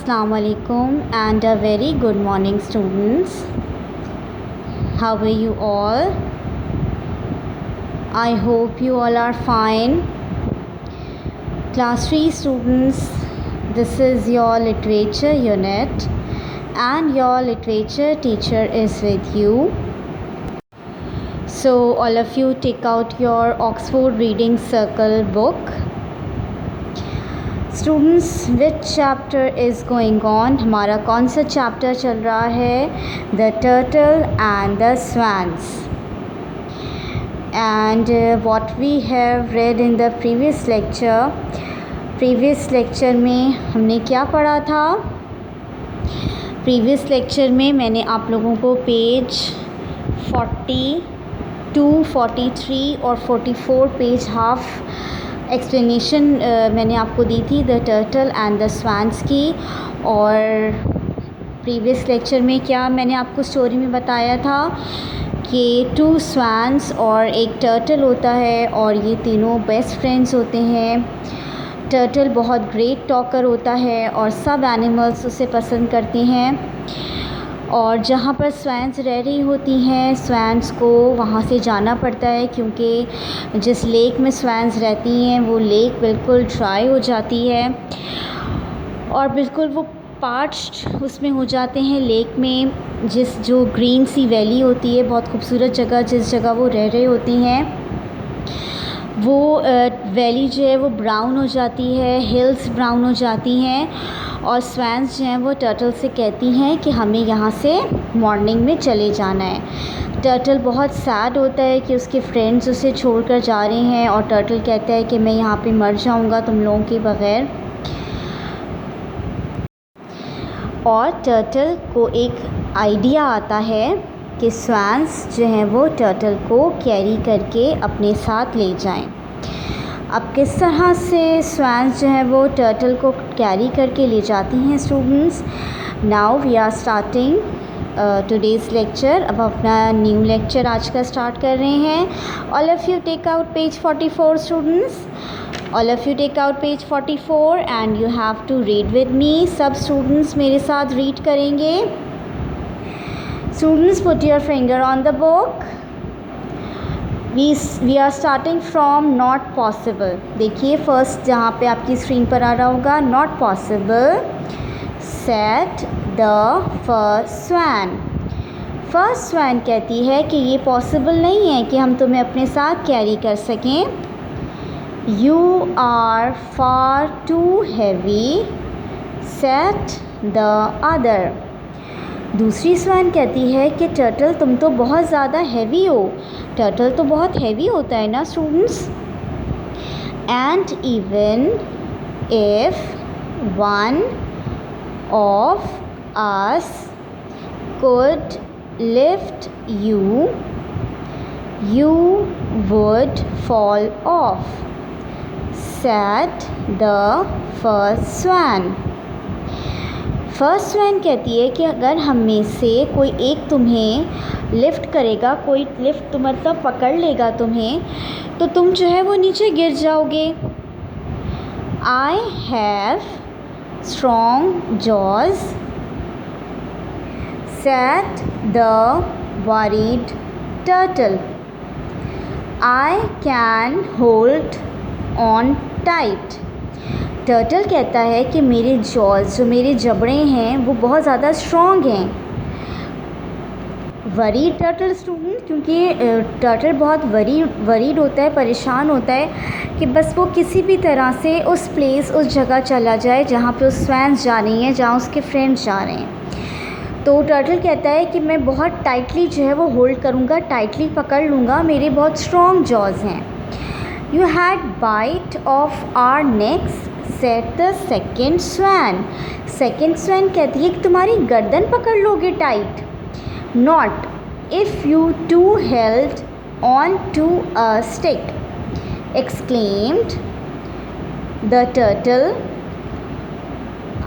Assalamu alaikum and a very good morning, students. How are you all? I hope you all are fine. Class 3 students, this is your literature unit and your literature teacher is with you. So all of you take out your Oxford Reading Circle book. Students which chapter is going on, हमारा कौन सा chapter चल रहा है? The turtle and the swans. And what we have read in the previous lecture में हमने क्या पढ़ा था? प्रीवियस लेक्चर में मैंने आप लोगों को पेज 42, 43 और 44 पेज हाफ एक्सप्लेनेशन मैंने आपको दी थी द टर्टल एंड द स्वैन्स की. और प्रीवियस लेक्चर में क्या मैंने आपको स्टोरी में बताया था कि 2 स्वैन्स और एक टर्टल होता है और ये तीनों बेस्ट फ्रेंड्स होते हैं. टर्टल बहुत ग्रेट टॉकर होता है और सब एनिमल्स उसे पसंद करते हैं. और जहाँ पर स्वैन्स रह रही होती हैं, स्वैन्स को वहाँ से जाना पड़ता है क्योंकि जिस लेक में स्वैन्स रहती हैं वो लेक बिल्कुल ड्राई हो जाती है और बिल्कुल वो पार्च्ड उसमें हो जाते हैं. लेक में जो ग्रीन सी वैली होती है, बहुत खूबसूरत जगह, जिस जगह वो रह रहे होती हैं, वो वैली जो है वो ब्राउन हो जाती है, हिल्स ब्राउन हो जाती हैं. और स्वैन्स जो हैं वो टर्टल से कहती हैं कि हमें यहाँ से मॉर्निंग में चले जाना है. टर्टल बहुत सैड होता है कि उसके फ्रेंड्स उसे छोड़कर जा रहे हैं और टर्टल कहता है कि मैं यहाँ पे मर जाऊँगा तुम लोगों के बग़ैर. और टर्टल को एक आइडिया आता है कि स्वैन्स जो हैं वो टर्टल को कैरी करके अपने साथ ले जाएं. अब किस तरह से स्वैन्स जो हैं वो टर्टल को कैरी करके ले जाती हैं students? Now we are starting today's lecture. अब अपना न्यू लेक्चर आज का स्टार्ट कर रहे हैं. All of you take out page 44 students. All of you take out page 44 and you have to read with me. सब स्टूडेंट्स मेरे साथ रीड करेंगे. Students put your finger on the book. We are starting from not possible. देखिए first जहाँ पे आपकी screen पर आ रहा होगा, not possible said the first swan. First swan कहती है कि ये पॉसिबल नहीं है कि हम तुम्हें अपने साथ कैरी कर सकें. You are far too heavy said the other. दूसरी स्वैन कहती है कि टर्टल तुम तो बहुत ज़्यादा हैवी हो. टर्टल तो बहुत हैवी होता है ना students. And even if one of us could lift you, you would fall off, said the first swan. First swan कहती है कि अगर हम में से कोई एक तुम्हें लिफ्ट करेगा, कोई लिफ्ट मतलब पकड़ लेगा तुम्हें, तो तुम जो है वो नीचे गिर जाओगे. I have strong jaws said the worried turtle. I can hold on tight. Turtle कहता है कि मेरे जॉज, जो मेरे जबड़े हैं, वो बहुत ज़्यादा स्ट्रॉन्ग हैं. वरीड टर्टल स्टूडेंट, क्योंकि टर्टल बहुत वरीड होता है, परेशान होता है कि बस वो किसी भी तरह से उस जगह चला जाए जहाँ पे उस स्वैन्स जा रही हैं, जहाँ उसके फ्रेंड्स जा रहे हैं. तो टर्टल कहता है कि मैं बहुत टाइटली जो है वो होल्ड करूँगा, टाइटली पकड़ लूँगा, मेरे बहुत स्ट्रॉन्ग जॉज हैं. You had bite off our necks said the second swan. Second swan कहती है कि तुम्हारी गर्दन पकड़ लोगे tight. Not if you two held on to a stick exclaimed the turtle.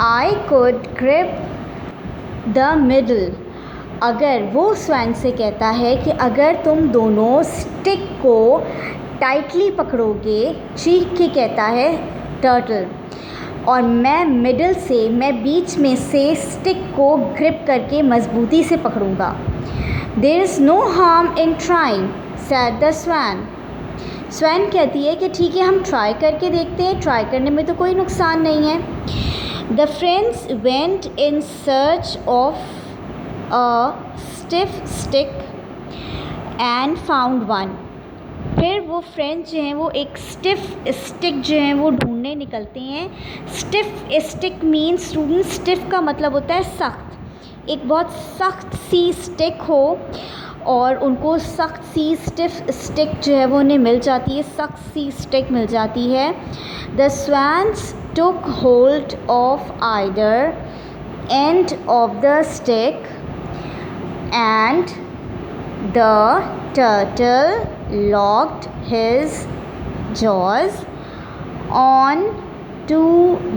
I could grip the middle. अगर वो स्वैन से कहता है कि अगर तुम दोनों स्टिक को टाइटली पकड़ोगे, चीख के कहता है टर्टल. और मैं मिडल से, मैं बीच में से स्टिक को ग्रिप करके मजबूती से पकड़ूंगा। There is no harm in trying said the swan. Swan कहती है कि ठीक है, हम ट्राई करके देखते हैं, ट्राई करने में तो कोई नुकसान नहीं है। The friends went in search of a stiff stick and found one. फिर वो फ्रेंड्स जो हैं वो एक स्टिफ स्टिक जो है वो ढूंढने निकलते हैं। Stiff stick means student, stiff का मतलब होता है सख्त। एक बहुत सख्त सी स्टिक हो और उनको सख्त सी स्टिफ स्टिक जो है वो उन्हें मिल जाती है, सख्त सी स्टिक मिल जाती है। The swans took hold of either end of the stick and the turtle locked his jaws on to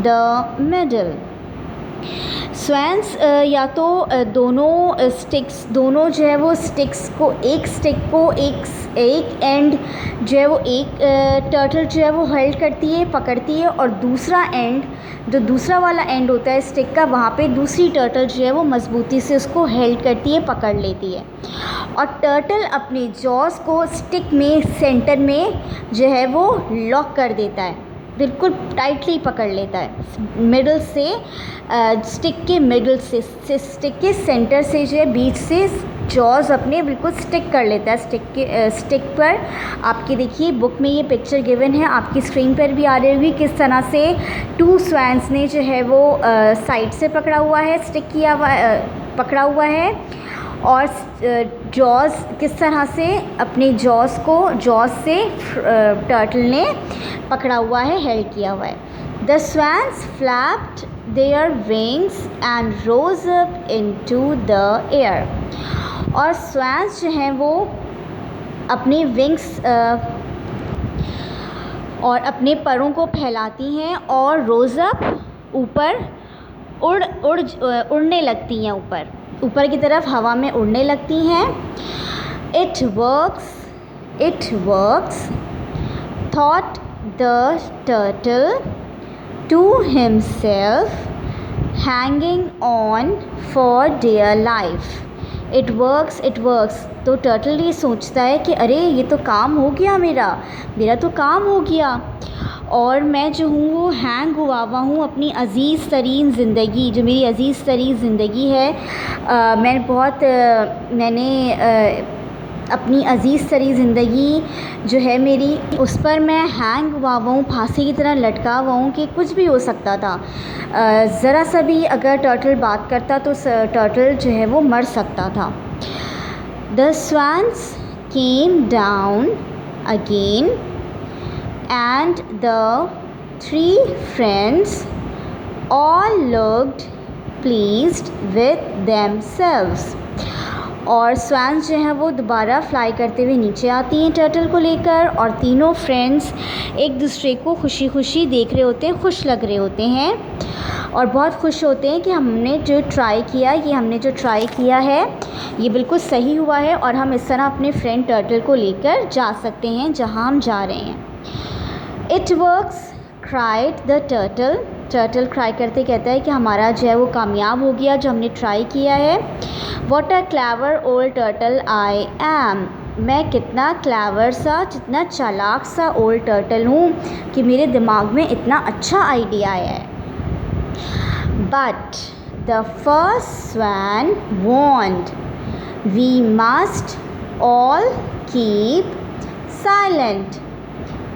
the middle. Swans या तो दोनों स्टिक्स, दोनों जो है वो स्टिक्स को, एक स्टिक को एक एंड जो है वो एक टर्टल जो है वो होल्ड करती है, पकड़ती है, और दूसरा एंड, जो दूसरा वाला एंड होता है स्टिक का, वहाँ पे दूसरी टर्टल जो है वो मजबूती से उसको हेल्ड करती है, पकड़ लेती है। और टर्टल अपने जॉस को स्टिक में सेंटर में जो है वो लॉक कर देता है, बिल्कुल टाइटली पकड़ लेता है। मिडल से स्टिक के मिडल से, स्टिक के सेंटर से जो है बीच से जॉज अपने बिल्कुल स्टिक कर लेता है स्टिक पर। आपकी देखिए बुक में ये पिक्चर गिवन है, आपकी स्क्रीन पर भी आ रही होगी किस तरह से टू स्वैन्स ने जो है वो साइड से पकड़ा हुआ है, स्टिक किया हुआ पकड़ा हुआ है, और जॉज किस तरह से अपने जॉज से टर्टल ने पकड़ा हुआ है, हेल्ड किया हुआ है। The swans flapped their wings and rose up into the air. और स्वैन्स जो हैं वो अपने विंग्स और अपने परों को फैलाती हैं और रोज अप, ऊपर उड़ने लगती हैं, ऊपर की तरफ हवा में उड़ने लगती हैं। It works thought the turtle to himself hanging on for dear life. It works तो टर्टल ये सोचता है कि अरे ये तो काम हो गया, मेरा तो काम हो गया, और मैं जो हूँ वो हैंग हुआ हूँ अपनी अज़ीज़ तरीन ज़िंदगी, जो मेरी अज़ीज़ तरीन ज़िंदगी है, मैंने अपनी अज़ीज़ तरीन ज़िंदगी जो है मेरी, उस पर मैं हैंग हुआ हूँ, फांसी की तरह लटका हुआ हूँ कि कुछ भी हो सकता था। ज़रा सा भी अगर टर्टल बात करता तो टर्टल जो है वो मर सकता था। The swans came down again and the three friends all looked pleased with themselves। और स्वैन्स जो हैं वो दोबारा फ्लाई करते हुए नीचे आती हैं टर्टल को लेकर, और तीनों फ्रेंड्स एक दूसरे को खुशी खुशी देख रहे होते हैं, खुश लग रहे होते हैं और बहुत खुश होते हैं कि हमने जो ट्राई किया है ये बिल्कुल सही हुआ है, और हम इस तरह अपने फ्रेंड टर्टल को लेकर जा सकते हैं जहाँ हम जा रहे हैं। It works cried the turtle cry करते कहता है कि हमारा जो है वो कामयाब हो गया जो हमने ट्राई किया है। What a clever old turtle I am. मैं कितना क्लेवर सा, कितना चालाक सा ओल्ड टर्टल हूँ कि मेरे दिमाग में इतना अच्छा आइडिया आया है। But the first swan warned, we must all keep silent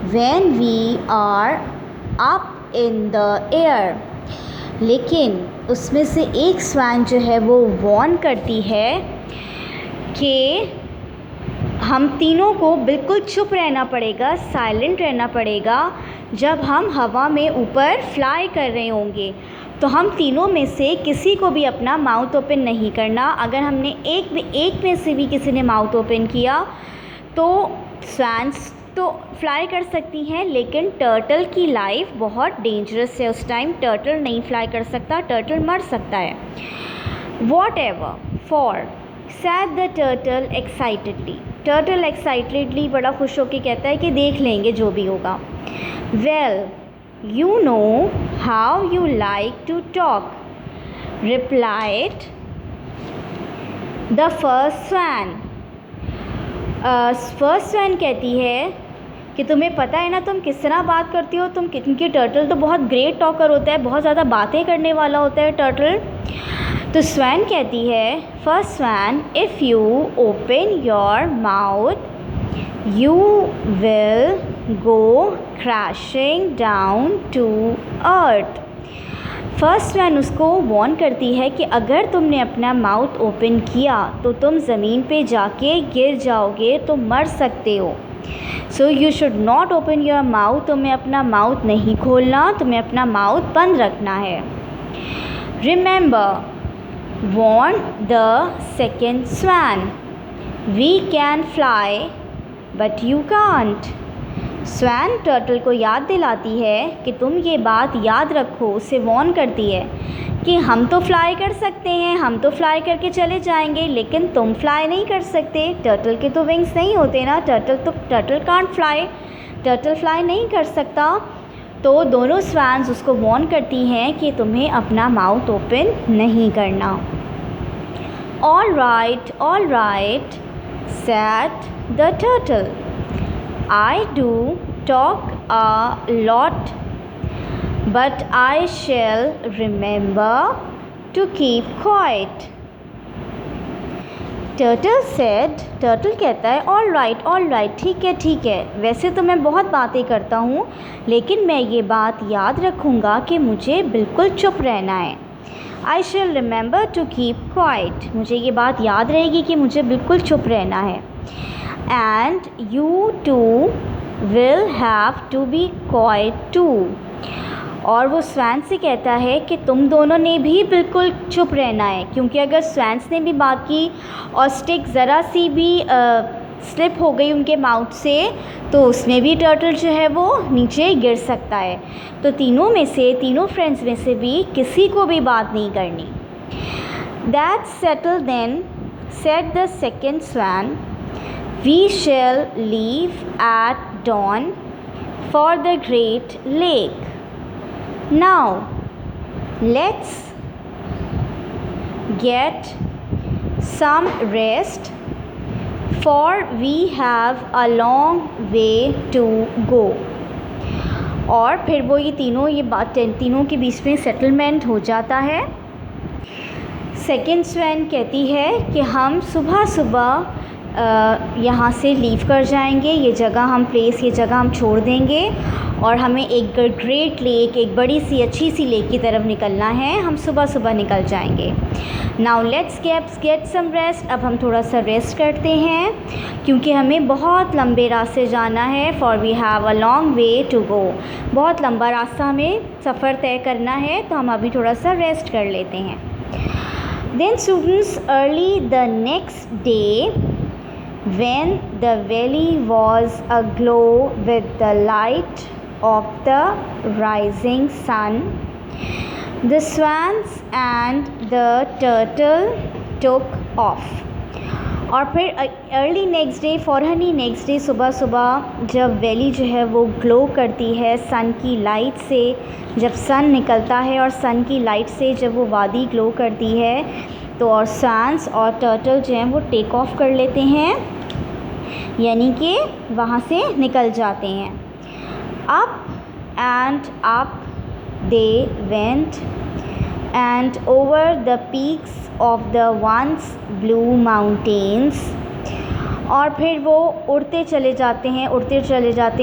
when we are up in the air। लेकिन उसमें से एक स्वैन जो है वो वॉर्न करती है कि हम तीनों को बिल्कुल चुप रहना पड़ेगा, साइलेंट रहना पड़ेगा जब हम हवा में ऊपर फ्लाई कर रहे होंगे। तो हम तीनों में से किसी को भी अपना माउथ ओपन नहीं करना। अगर हमने एक में से भी किसी ने माउथ ओपन किया तो स्वैन्स तो फ्लाई कर सकती हैं, लेकिन टर्टल की लाइफ बहुत डेंजरस है। उस टाइम टर्टल नहीं फ्लाई कर सकता, टर्टल मर सकता है। What ever for sad the turtle excitedly. Turtle excitedly बड़ा खुश होकर कहता है कि देख लेंगे जो भी होगा। Well You know how you like to talk, replied the first swan. First swan कहती है कि तुम्हें पता है ना तुम किस तरह बात करती हो, क्योंकि टर्टल तो बहुत ग्रेट टॉकर होता है, बहुत ज़्यादा बातें करने वाला होता है टर्टल। तो स्वैन कहती है, first swan, if you open your mouth you will go crashing down to earth. First swan उसको वॉर्न करती है कि अगर तुमने अपना माउथ ओपन किया तो तुम ज़मीन पे जाके गिर जाओगे, तो मर सकते हो। So you should not open your mouth, तुम्हें अपना माउथ नहीं खोलना, तुम्हें अपना माउथ बंद रखना है। Remember, warned the second swan, we can fly but you can't. Swan turtle को याद दिलाती है कि तुम ये बात याद रखो, उसे वॉर्न करती है कि हम तो फ्लाई कर सकते हैं, हम तो फ्लाई करके चले जाएंगे, लेकिन तुम फ्लाई नहीं कर सकते, टर्टल के तो विंग्स नहीं होते ना, turtle can't fly, turtle fly नहीं कर सकता। तो दोनों स्वैन्स उसको वॉर्न करती हैं कि तुम्हें अपना माउथ ओपन नहीं करना। All right sad the turtle, I do talk a lot, but I shall remember to keep quiet. Turtle कहता है, ऑल राइट, ठीक है, वैसे तो मैं बहुत बातें करता हूँ, लेकिन मैं ये बात याद रखूँगा कि मुझे बिल्कुल चुप रहना है। I shall remember to keep quiet, मुझे ये बात याद रहेगी कि मुझे बिल्कुल चुप रहना है। And you too will have to be quiet too, और वो स्वैन से कहता है कि तुम दोनों ने भी बिल्कुल चुप रहना है, क्योंकि अगर स्वैन्स ने भी बात की और स्टिक ज़रा सी भी स्लिप हो गई उनके माउथ से, तो उसमें भी टर्टल जो है वो नीचे गिर सकता है। तो तीनों फ्रेंड्स में से भी किसी को भी बात नहीं करनी। That's settled then, said the second swan. We shall leave at dawn for the great lake. Now, let's get some rest, for we have a long way to go. और फिर वो ये तीनों के बीच में सेटलमेंट हो जाता है। सेकेंड स्वैन कहती है कि हम सुबह यहाँ से लीव कर जाएंगे, ये जगह हम छोड़ देंगे और हमें एक ग्रेट लेक, एक बड़ी सी अच्छी सी लेक की तरफ निकलना है, हम सुबह निकल जाएंगे। Now let's get some rest, अब हम थोड़ा सा रेस्ट करते हैं, क्योंकि हमें बहुत लंबे रास्ते जाना है। For we have a long way to go, बहुत लंबा रास्ता हमें सफ़र तय करना है, तो हम अभी थोड़ा सा रेस्ट कर लेते हैं। Then students, early the next day, when the valley was aglow with the light of the rising sun, the swans and the turtle took off. और फिर अर्ली नेक्स्ट डे, फ़ौरन ही नेक्स्ट डे सुबह जब valley जो है वो glow करती है सन की लाइट से, जब सन निकलता है और सन की लाइट से जब वो वादी ग्लो करती है, तो और स्वैन्स और टर्टल जो हैं वो टेक ऑफ कर लेते हैं, यानी कि वहाँ से निकल जाते हैं। Up and up they went and over the peaks of the ones blue mountains, और फिर वो उड़ते चले जाते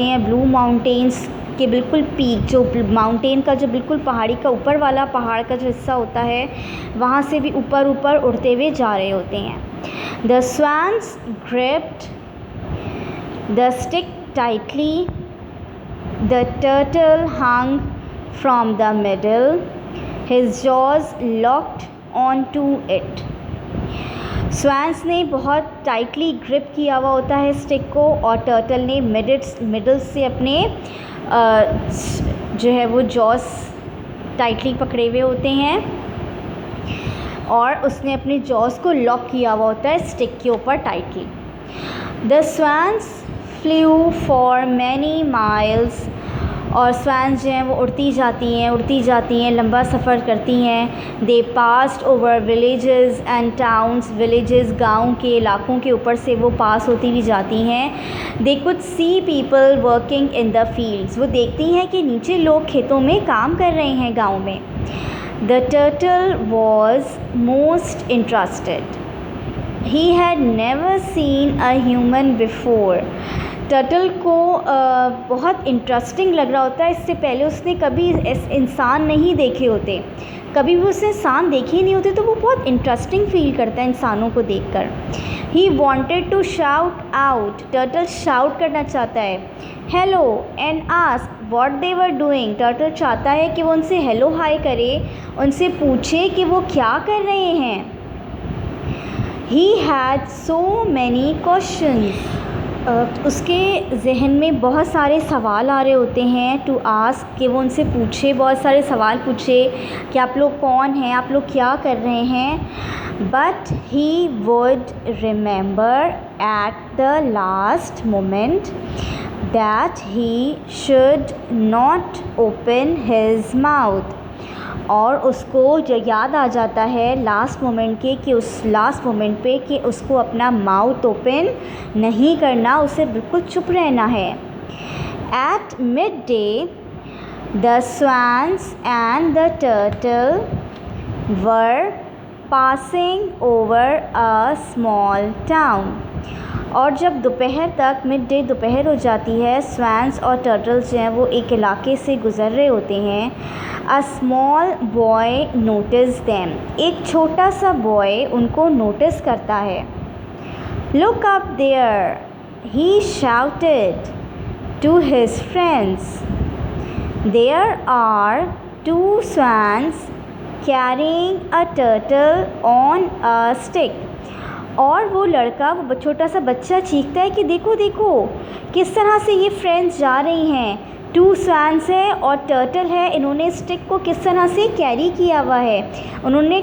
हैं ब्लू माउंटेन्स के बिल्कुल पीक, जो माउंटेन का जो बिल्कुल पहाड़ी का ऊपर वाला पहाड़ का जो हिस्सा होता है, वहाँ से भी ऊपर उड़ते हुए जा रहे होते हैं। The swans gripped the stick tightly, the turtle hung from the middle, his jaws locked onto it. स्वैन्स ने बहुत टाइटली ग्रिप किया हुआ होता है स्टिक को, और टर्टल ने मिडल से अपने जो है वो जॉस टाइटली पकड़े हुए होते हैं, और उसने अपने जॉस को लॉक किया हुआ होता है स्टिक के ऊपर tightly. The swans flew for many miles और स्वैन्स जो हैं वो उड़ती जाती हैं, लंबा सफ़र करती हैं। They passed over villages and towns, villages गाँव के इलाकों के ऊपर से वो पास होती हुई जाती हैं। They could see people working in the fields, वो देखती हैं कि नीचे लोग खेतों में काम कर रहे हैं गाँव में। The turtle was most interested, he had never seen a human before. Turtle को बहुत इंटरेस्टिंग लग रहा होता है, इससे पहले उसने कभी इंसान नहीं देखे होते, कभी भी उसने इंसान देखे ही नहीं होते, तो वो बहुत इंटरेस्टिंग फील करता है इंसानों को देखकर। He wanted to shout out, turtle shout करना चाहता है, hello and ask what they were doing. Turtle चाहता है कि वो उनसे हेलो हाय करे, उनसे पूछे कि वो क्या कर रहे हैं। He had so many questions, उसके जहन में बहुत सारे सवाल आ रहे होते हैं। टू आस्क, कि वो उनसे पूछे, बहुत सारे सवाल पूछे कि आप लोग कौन हैं, आप लोग क्या कर रहे हैं। But he would remember at the last moment that he should not open his mouth, और उसको जो याद आ जाता है लास्ट मोमेंट के, कि उस लास्ट मोमेंट पे कि उसको अपना माउथ ओपन नहीं करना, उसे बिल्कुल चुप रहना है। At midday the swans and the turtle were passing over a small town, और जब दोपहर तक, मिड डे दोपहर हो जाती है, स्वैन्स और टर्टल्स जो हैं वो एक इलाके से गुज़र रहे होते हैं। A small boy notice them, एक छोटा सा बॉय उनको नोटिस करता है। Look up there, he shouted to his friends, there are 2 swans carrying a turtle on a stick. और वो लड़का, वो छोटा सा बच्चा चीखता है कि देखो देखो किस तरह से ये फ्रेंड्स जा रही हैं, 2 स्वैन्स है और टर्टल है, इन्होंने स्टिक को किस तरह से कैरी किया हुआ है, उन्होंने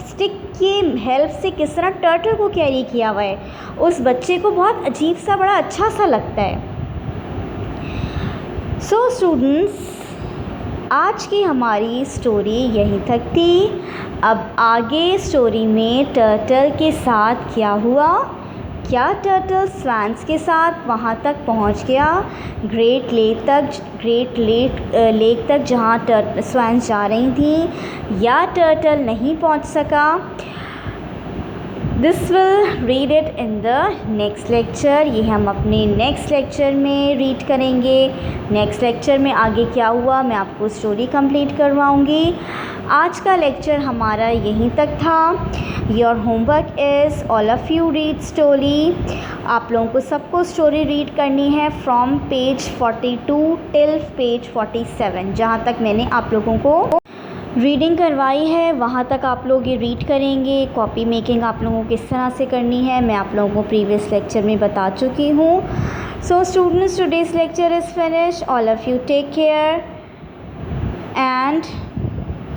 स्टिक की हेल्प से किस तरह टर्टल को कैरी किया हुआ है। उस बच्चे को बहुत अजीब सा, बड़ा अच्छा सा लगता है। सो स्टूडेंट्स, आज की हमारी स्टोरी यहीं तक थी। अब आगे स्टोरी में टर्टल के साथ क्या हुआ, क्या टर्टल स्वैन्स के साथ वहाँ तक पहुँच गया ग्रेट लेक तक जहाँ स्वैन्स जा रही थी, या टर्टल नहीं पहुँच सका। This will read it in the next lecture, ये हम अपने नेक्स्ट लेक्चर में रीड करेंगे। नेक्स्ट लेक्चर में आगे क्या हुआ मैं आपको स्टोरी कंप्लीट करवाऊँगी। आज का लेक्चर हमारा यहीं तक था। Your homework is all of you read story. आप लोगों को सबको स्टोरी रीड करनी है फ्रॉम पेज 42 टिल पेज 47, जहाँ तक मैंने आप लोगों को रीडिंग करवाई है वहाँ तक आप लोग ये रीड करेंगे। कॉपी मेकिंग आप लोगों को किस तरह से करनी है मैं आप लोगों को प्रीवियस लेक्चर में बता चुकी हूँ। So students, today's lecture is finish. All of you take care and